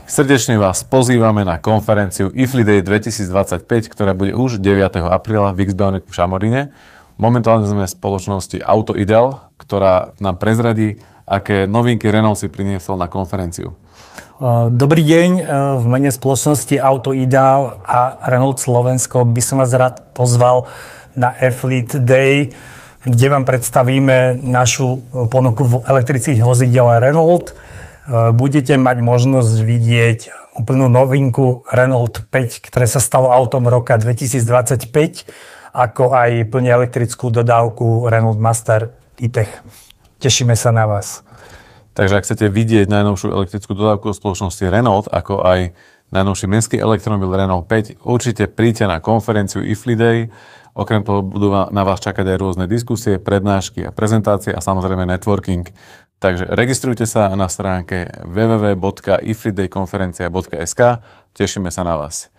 Srdečne vás pozývame na konferenciu IFLI Day 2025, ktorá bude už 9. apríla v X-Bionic v Šamoríne. Momentálne sme v spoločnosti Auto Ideal, ktorá nám prezradí, aké novinky Renault si priniesol na konferenciu. Dobrý deň, v mene spoločnosti Auto Ideal a Renault Slovensko by som vás rád pozval na IFLI Day, kde vám predstavíme našu ponuku elektrických vozidiel Renault. Budete mať možnosť vidieť úplnú novinku Renault 5, ktoré sa stalo autom roka 2025, ako aj plne elektrickú dodávku Renault Master E-Tech. Tešíme sa na vás. Takže ak chcete vidieť najnovšiu elektrickú dodávku spoločnosti Renault, ako aj najnovší mestský elektromobil Renault 5, určite príďte na konferenciu IFLI Day. Okrem toho budú na vás čakať aj rôzne diskusie, prednášky a prezentácie a samozrejme networking. Takže registrujte sa na stránke www.iflidaykonferencia.sk. Tešíme sa na vás.